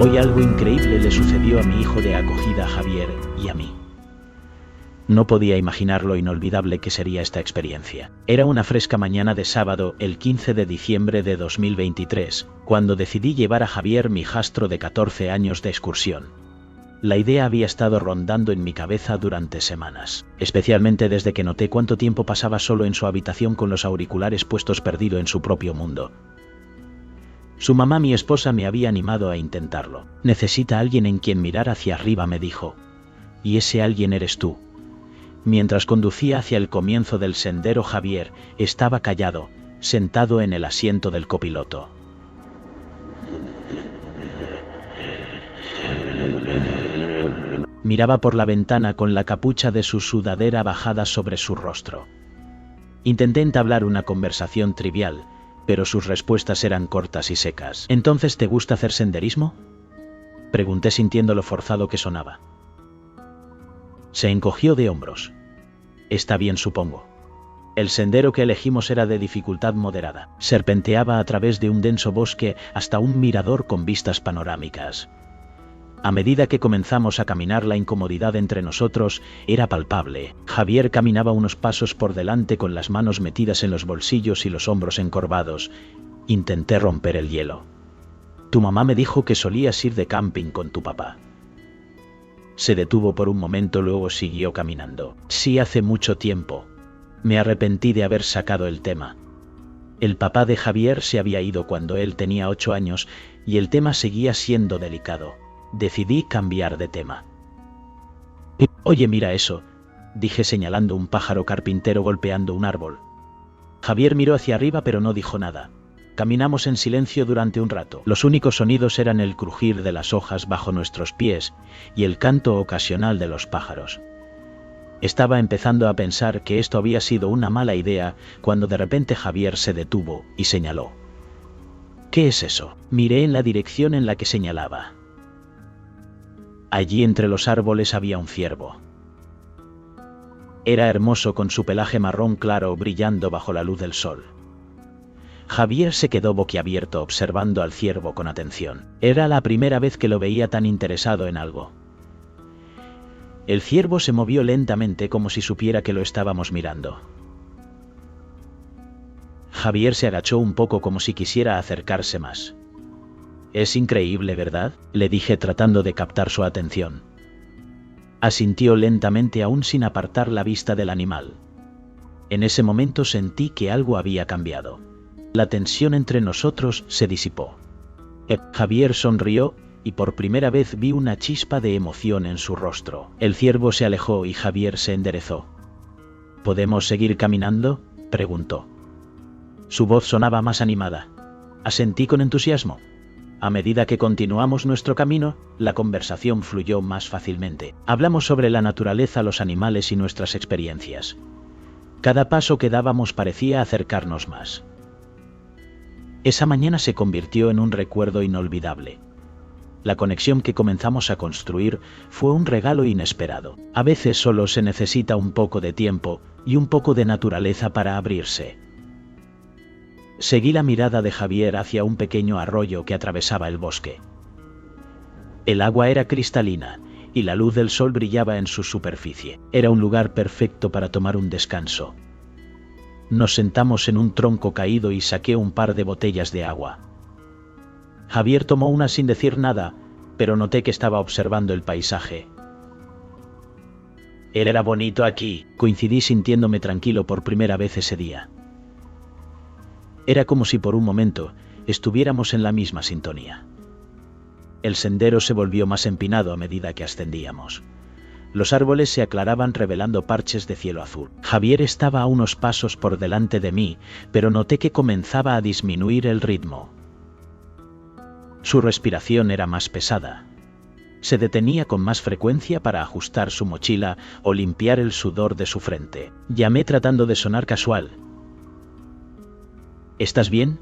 Hoy algo increíble le sucedió a mi hijo de acogida Javier y a mí. No podía imaginar lo inolvidable que sería esta experiencia. Era una fresca mañana de sábado, el 15 de diciembre de 2023, cuando decidí llevar a Javier, mi hijastro de 14 años, de excursión. La idea había estado rondando en mi cabeza durante semanas, especialmente desde que noté cuánto tiempo pasaba solo en su habitación con los auriculares puestos, perdido en su propio mundo. Su mamá, mi esposa, me había animado a intentarlo. Necesita alguien en quien mirar hacia arriba, me dijo. Y ese alguien eres tú. Mientras conducía hacia el comienzo del sendero, Javier estaba callado, sentado en el asiento del copiloto. Miraba por la ventana con la capucha de su sudadera bajada sobre su rostro. Intenté entablar una conversación trivial, pero sus respuestas eran cortas y secas. ¿Entonces te gusta hacer senderismo?, pregunté, sintiendo lo forzado que sonaba. Se encogió de hombros. Está bien, supongo. El sendero que elegimos era de dificultad moderada. Serpenteaba a través de un denso bosque hasta un mirador con vistas panorámicas. A medida que comenzamos a caminar, la incomodidad entre nosotros era palpable. Javier caminaba unos pasos por delante con las manos metidas en los bolsillos y los hombros encorvados. Intenté romper el hielo. Tu mamá me dijo que solías ir de camping con tu papá. Se detuvo por un momento, luego siguió caminando. Sí, hace mucho tiempo. Me arrepentí de haber sacado el tema. El papá de Javier se había ido cuando él tenía 8 años y el tema seguía siendo delicado. Decidí cambiar de tema. Oye, mira eso, dije, señalando un pájaro carpintero golpeando un árbol. Javier miró hacia arriba pero no dijo nada. Caminamos en silencio durante un rato. Los únicos sonidos eran el crujir de las hojas bajo nuestros pies y el canto ocasional de los pájaros. Estaba empezando a pensar que esto había sido una mala idea cuando de repente Javier se detuvo y señaló. ¿Qué es eso? Miré en la dirección en la que señalaba. Allí entre los árboles había un ciervo. Era hermoso, con su pelaje marrón claro brillando bajo la luz del sol. Javier se quedó boquiabierto observando al ciervo con atención. Era la primera vez que lo veía tan interesado en algo. El ciervo se movió lentamente como si supiera que lo estábamos mirando. Javier se agachó un poco como si quisiera acercarse más. Es increíble, ¿verdad?, le dije, tratando de captar su atención. Asintió lentamente, aún sin apartar la vista del animal. En ese momento sentí que algo había cambiado. La tensión entre nosotros se disipó. Javier sonrió y por primera vez vi una chispa de emoción en su rostro. El ciervo se alejó y Javier se enderezó. ¿Podemos seguir caminando?, preguntó. Su voz sonaba más animada. Asentí con entusiasmo. A medida que continuamos nuestro camino, la conversación fluyó más fácilmente. Hablamos sobre la naturaleza, los animales y nuestras experiencias. Cada paso que dábamos parecía acercarnos más. Esa mañana se convirtió en un recuerdo inolvidable. La conexión que comenzamos a construir fue un regalo inesperado. A veces solo se necesita un poco de tiempo y un poco de naturaleza para abrirse. Seguí la mirada de Javier hacia un pequeño arroyo que atravesaba el bosque. El agua era cristalina y la luz del sol brillaba en su superficie. Era un lugar perfecto para tomar un descanso. Nos sentamos en un tronco caído y saqué un par de botellas de agua. Javier tomó una sin decir nada, pero noté que estaba observando el paisaje. Era bonito aquí, coincidí, sintiéndome tranquilo por primera vez ese día. Era como si por un momento estuviéramos en la misma sintonía. El sendero se volvió más empinado a medida que ascendíamos. Los árboles se aclaraban revelando parches de cielo azul. Javier estaba a unos pasos por delante de mí, pero noté que comenzaba a disminuir el ritmo. Su respiración era más pesada. Se detenía con más frecuencia para ajustar su mochila o limpiar el sudor de su frente. Llamé tratando de sonar casual. ¿Estás bien?,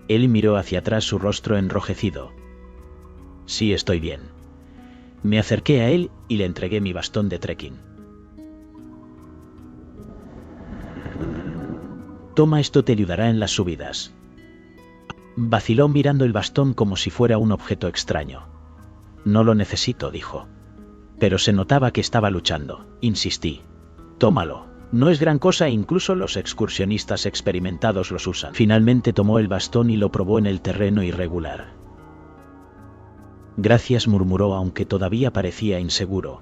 él miró hacia atrás, su rostro enrojecido. Sí, estoy bien. Me acerqué a él y le entregué mi bastón de trekking. Toma, esto te ayudará en las subidas. Vaciló mirando el bastón como si fuera un objeto extraño. No lo necesito, dijo. Pero se notaba que estaba luchando. Insistí. Tómalo. No es gran cosa e incluso los excursionistas experimentados los usan. Finalmente tomó el bastón y lo probó en el terreno irregular. Gracias, murmuró, aunque todavía parecía inseguro.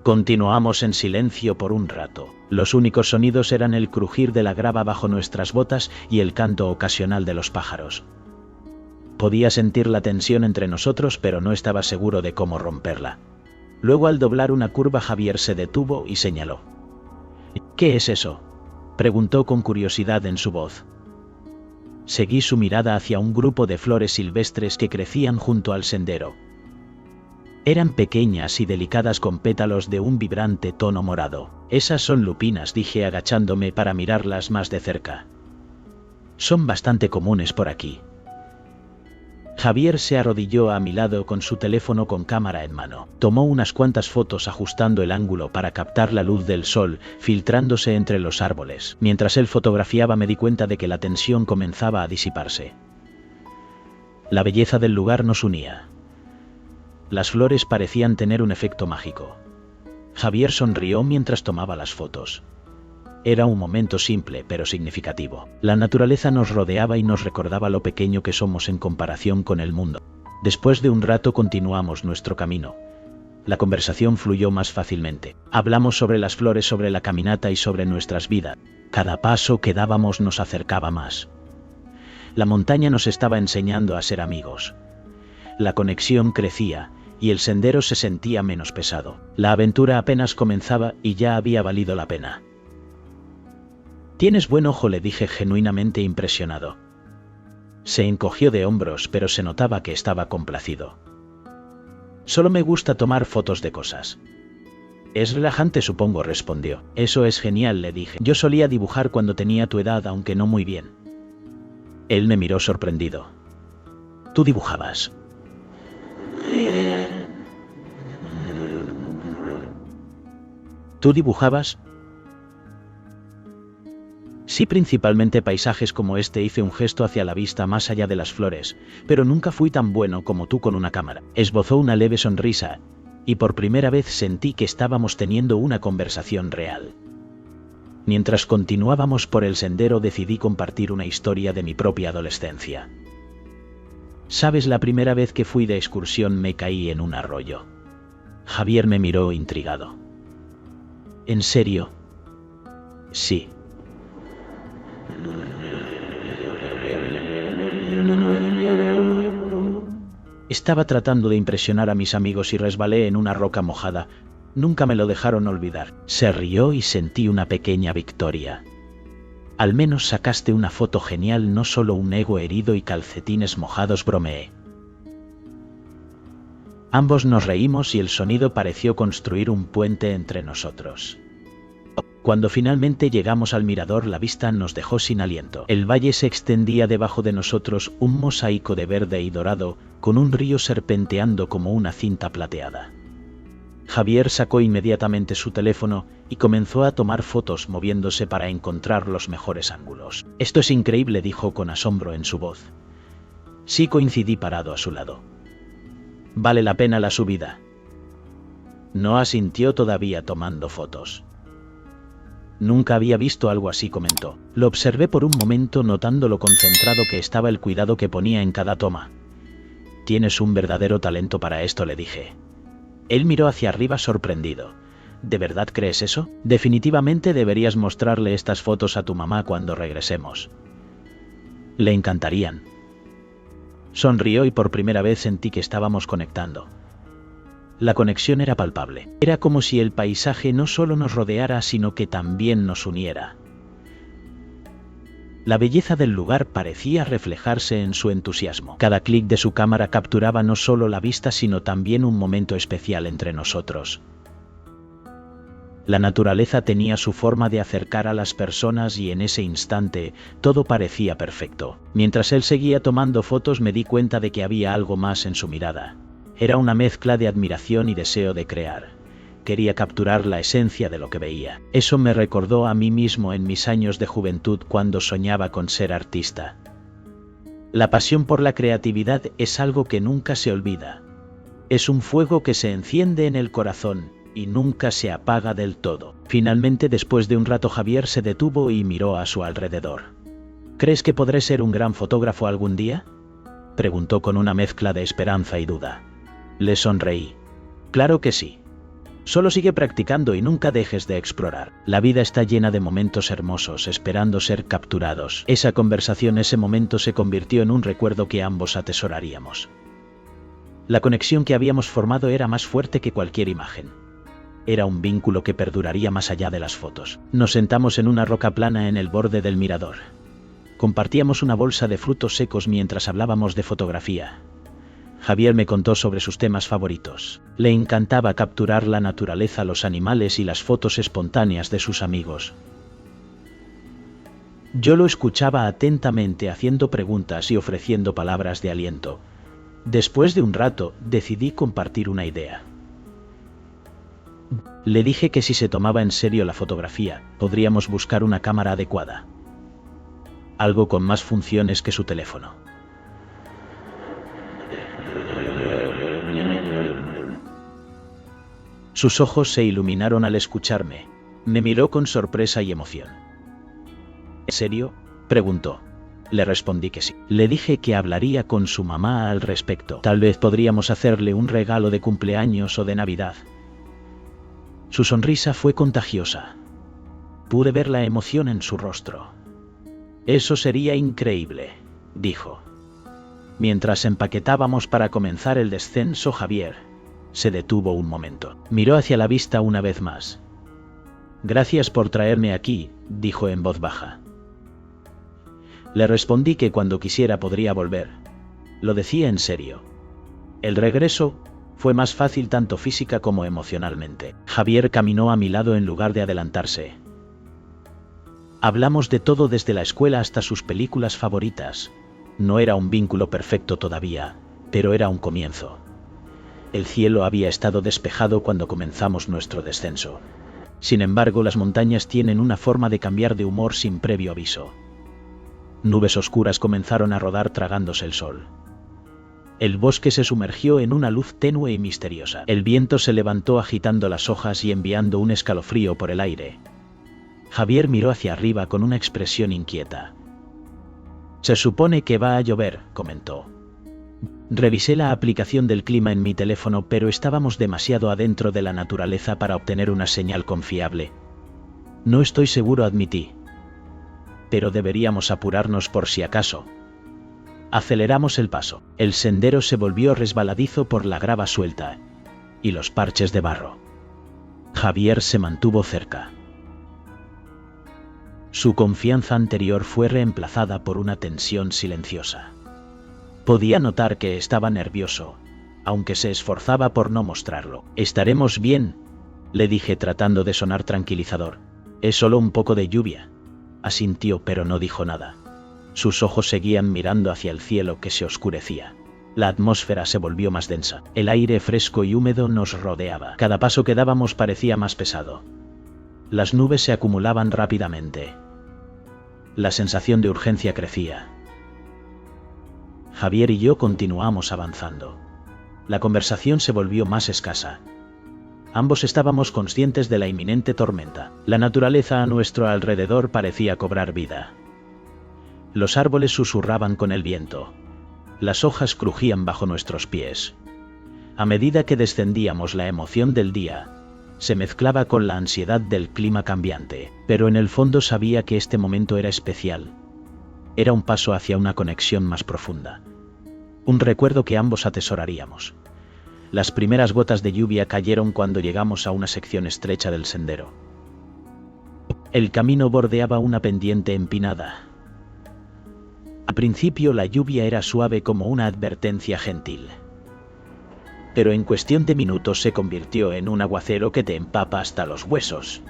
Continuamos en silencio por un rato. Los únicos sonidos eran el crujir de la grava bajo nuestras botas y el canto ocasional de los pájaros. Podía sentir la tensión entre nosotros, pero no estaba seguro de cómo romperla. Luego, al doblar una curva, Javier se detuvo y señaló. ¿Qué es eso?, preguntó con curiosidad en su voz. Seguí su mirada hacia un grupo de flores silvestres que crecían junto al sendero. Eran pequeñas y delicadas con pétalos de un vibrante tono morado. Esas son lupinas, dije agachándome para mirarlas más de cerca. Son bastante comunes por aquí. Javier se arrodilló a mi lado con su teléfono con cámara en mano. Tomó unas cuantas fotos ajustando el ángulo para captar la luz del sol, filtrándose entre los árboles. Mientras él fotografiaba me di cuenta de que la tensión comenzaba a disiparse. La belleza del lugar nos unía. Las flores parecían tener un efecto mágico. Javier sonrió mientras tomaba las fotos. Era un momento simple pero significativo. La naturaleza nos rodeaba y nos recordaba lo pequeño que somos en comparación con el mundo. Después de un rato continuamos nuestro camino. La conversación fluyó más fácilmente. Hablamos sobre las flores, sobre la caminata y sobre nuestras vidas. Cada paso que dábamos nos acercaba más. La montaña nos estaba enseñando a ser amigos. La conexión crecía y el sendero se sentía menos pesado. La aventura apenas comenzaba y ya había valido la pena. «Tienes buen ojo», le dije genuinamente impresionado. Se encogió de hombros, pero se notaba que estaba complacido. «Solo me gusta tomar fotos de cosas». «Es relajante, supongo», respondió. «Eso es genial», le dije. «Yo solía dibujar cuando tenía tu edad, aunque no muy bien». Él me miró sorprendido. «¿Tú dibujabas?» ¿Tú dibujabas? Sí, principalmente paisajes como este. Hice un gesto hacia la vista más allá de las flores, pero nunca fui tan bueno como tú con una cámara. Esbozó una leve sonrisa, y por primera vez sentí que estábamos teniendo una conversación real. Mientras continuábamos por el sendero decidí compartir una historia de mi propia adolescencia. ¿Sabes? La primera vez que fui de excursión me caí en un arroyo. Javier me miró intrigado. ¿En serio? Sí. Estaba tratando de impresionar a mis amigos y resbalé en una roca mojada. Nunca me lo dejaron olvidar. Se rió y sentí una pequeña victoria. Al menos sacaste una foto genial, no solo un ego herido y calcetines mojados, bromeé. Ambos nos reímos y el sonido pareció construir un puente entre nosotros. Cuando finalmente llegamos al mirador, la vista nos dejó sin aliento. El valle se extendía debajo de nosotros, un mosaico de verde y dorado, con un río serpenteando como una cinta plateada. Javier sacó inmediatamente su teléfono y comenzó a tomar fotos moviéndose para encontrar los mejores ángulos. «Esto es increíble», dijo con asombro en su voz. Sí, coincidí parado a su lado. «Vale la pena la subida». No asintió, todavía tomando fotos. «Nunca había visto algo así», comentó. Lo observé por un momento, notando lo concentrado que estaba, el cuidado que ponía en cada toma. «Tienes un verdadero talento para esto», le dije. Él miró hacia arriba sorprendido. ¿De verdad crees eso? Definitivamente deberías mostrarle estas fotos a tu mamá cuando regresemos. Le encantarían. Sonrió y por primera vez sentí que estábamos conectando. La conexión era palpable. Era como si el paisaje no solo nos rodeara, sino que también nos uniera. La belleza del lugar parecía reflejarse en su entusiasmo. Cada clic de su cámara capturaba no solo la vista, sino también un momento especial entre nosotros. La naturaleza tenía su forma de acercar a las personas y en ese instante todo parecía perfecto. Mientras él seguía tomando fotos me di cuenta de que había algo más en su mirada. Era una mezcla de admiración y deseo de crear. Quería capturar la esencia de lo que veía. Eso me recordó a mí mismo en mis años de juventud, cuando soñaba con ser artista. La pasión por la creatividad es algo que nunca se olvida. Es un fuego que se enciende en el corazón y nunca se apaga del todo. Finalmente, después de un rato, Javier se detuvo y miró a su alrededor. ¿Crees que podré ser un gran fotógrafo algún día?, preguntó con una mezcla de esperanza y duda. Le sonreí. Claro que sí. Solo sigue practicando y nunca dejes de explorar. La vida está llena de momentos hermosos esperando ser capturados. Esa conversación, ese momento se convirtió en un recuerdo que ambos atesoraríamos. La conexión que habíamos formado era más fuerte que cualquier imagen. Era un vínculo que perduraría más allá de las fotos. Nos sentamos en una roca plana en el borde del mirador. Compartíamos una bolsa de frutos secos mientras hablábamos de fotografía. Javier me contó sobre sus temas favoritos. Le encantaba capturar la naturaleza, los animales y las fotos espontáneas de sus amigos. Yo lo escuchaba atentamente, haciendo preguntas y ofreciendo palabras de aliento. Después de un rato, decidí compartir una idea. Le dije que si se tomaba en serio la fotografía, podríamos buscar una cámara adecuada. Algo con más funciones que su teléfono. Sus ojos se iluminaron al escucharme. Me miró con sorpresa y emoción. ¿En serio?, preguntó. Le respondí que sí. Le dije que hablaría con su mamá al respecto. Tal vez podríamos hacerle un regalo de cumpleaños o de Navidad. Su sonrisa fue contagiosa. Pude ver la emoción en su rostro. Eso sería increíble, dijo. Mientras empaquetábamos para comenzar el descenso, Javier se detuvo un momento. Miró hacia la vista una vez más. Gracias por traerme aquí, dijo en voz baja. Le respondí que cuando quisiera podría volver. Lo decía en serio. El regreso fue más fácil tanto física como emocionalmente. Javier caminó a mi lado en lugar de adelantarse. Hablamos de todo, desde la escuela hasta sus películas favoritas. No era un vínculo perfecto todavía, pero era un comienzo. El cielo había estado despejado cuando comenzamos nuestro descenso. Sin embargo, las montañas tienen una forma de cambiar de humor sin previo aviso. Nubes oscuras comenzaron a rodar tragándose el sol. El bosque se sumergió en una luz tenue y misteriosa. El viento se levantó agitando las hojas y enviando un escalofrío por el aire. Javier miró hacia arriba con una expresión inquieta. Se supone que va a llover, comentó. Revisé la aplicación del clima en mi teléfono, pero estábamos demasiado adentro de la naturaleza para obtener una señal confiable. No estoy seguro, admití. Pero deberíamos apurarnos por si acaso. Aceleramos el paso. El sendero se volvió resbaladizo por la grava suelta y los parches de barro. Javier se mantuvo cerca. Su confianza anterior fue reemplazada por una tensión silenciosa. Podía notar que estaba nervioso, aunque se esforzaba por no mostrarlo. «Estaremos bien», le dije tratando de sonar tranquilizador. «Es solo un poco de lluvia». Asintió, pero no dijo nada. Sus ojos seguían mirando hacia el cielo que se oscurecía. La atmósfera se volvió más densa. El aire fresco y húmedo nos rodeaba. Cada paso que dábamos parecía más pesado. Las nubes se acumulaban rápidamente. La sensación de urgencia crecía. Javier y yo continuamos avanzando. La conversación se volvió más escasa. Ambos estábamos conscientes de la inminente tormenta. La naturaleza a nuestro alrededor parecía cobrar vida. Los árboles susurraban con el viento. Las hojas crujían bajo nuestros pies. A medida que descendíamos, la emoción del día se mezclaba con la ansiedad del clima cambiante, pero en el fondo sabía que este momento era especial. Era un paso hacia una conexión más profunda. Un recuerdo que ambos atesoraríamos. Las primeras gotas de lluvia cayeron cuando llegamos a una sección estrecha del sendero. El camino bordeaba una pendiente empinada. Al principio la lluvia era suave, como una advertencia gentil. Pero en cuestión de minutos se convirtió en un aguacero que te empapa hasta los huesos.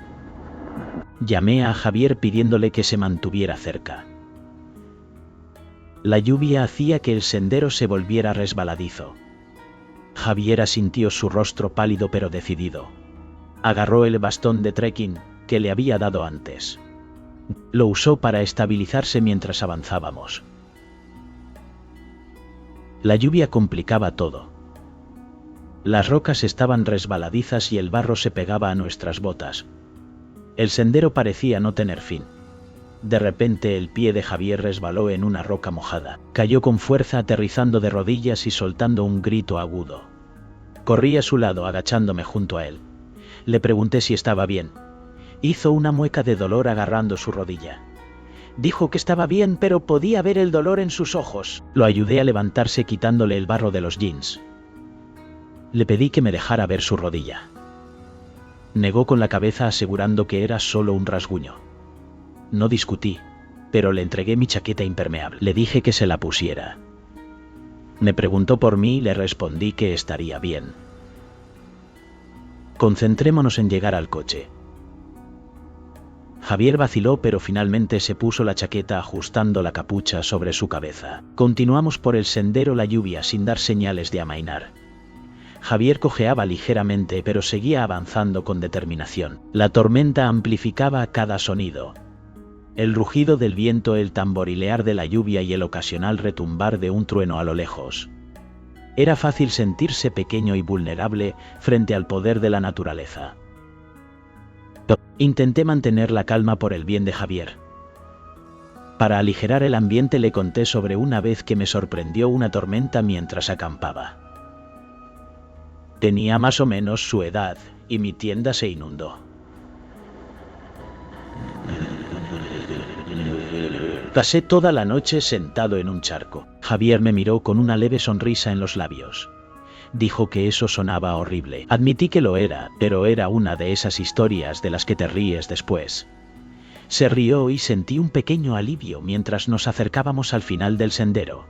Llamé a Javier pidiéndole que se mantuviera cerca. La lluvia hacía que el sendero se volviera resbaladizo. Javier asintió, su rostro pálido pero decidido. Agarró el bastón de trekking que le había dado antes. Lo usó para estabilizarse mientras avanzábamos. La lluvia complicaba todo. Las rocas estaban resbaladizas y el barro se pegaba a nuestras botas. El sendero parecía no tener fin. De repente el pie de Javier resbaló en una roca mojada. Cayó con fuerza, aterrizando de rodillas y soltando un grito agudo. Corrí a su lado, agachándome junto a él. Le pregunté si estaba bien. Hizo una mueca de dolor agarrando su rodilla. Dijo que estaba bien, pero podía ver el dolor en sus ojos. Lo ayudé a levantarse quitándole el barro de los jeans. Le pedí que me dejara ver su rodilla. Negó con la cabeza, asegurando que era solo un rasguño. No discutí, pero le entregué mi chaqueta impermeable. Le dije que se la pusiera. Me preguntó por mí y le respondí que estaría bien. Concentrémonos en llegar al coche. Javier vaciló, pero finalmente se puso la chaqueta, ajustando la capucha sobre su cabeza. Continuamos por el sendero, la lluvia sin dar señales de amainar. Javier cojeaba ligeramente, pero seguía avanzando con determinación. La tormenta amplificaba cada sonido. El rugido del viento, el tamborilear de la lluvia y el ocasional retumbar de un trueno a lo lejos. Era fácil sentirse pequeño y vulnerable frente al poder de la naturaleza. Intenté mantener la calma por el bien de Javier. Para aligerar el ambiente le conté sobre una vez que me sorprendió una tormenta mientras acampaba. Tenía más o menos su edad y mi tienda se inundó. Pasé toda la noche sentado en un charco. Javier me miró con una leve sonrisa en los labios. Dijo que eso sonaba horrible. Admití que lo era, pero era una de esas historias de las que te ríes después. Se rió y sentí un pequeño alivio mientras nos acercábamos al final del sendero.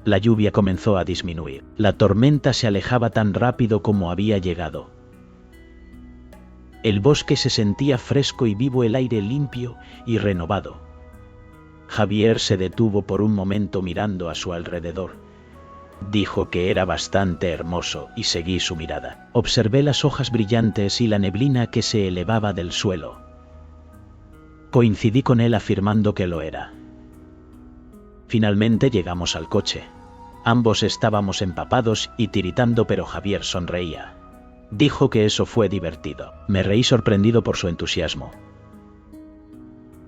La lluvia comenzó a disminuir. La tormenta se alejaba tan rápido como había llegado. El bosque se sentía fresco y vivo, el aire limpio y renovado. Javier se detuvo por un momento mirando a su alrededor. Dijo que era bastante hermoso y seguí su mirada. Observé las hojas brillantes y la neblina que se elevaba del suelo. Coincidí con él afirmando que lo era. Finalmente llegamos al coche. Ambos estábamos empapados y tiritando, pero Javier sonreía. Dijo que eso fue divertido. Me reí sorprendido por su entusiasmo.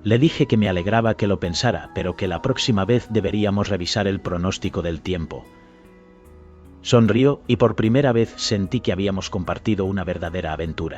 Le dije que me alegraba que lo pensara, pero que la próxima vez deberíamos revisar el pronóstico del tiempo. Sonrió y por primera vez sentí que habíamos compartido una verdadera aventura.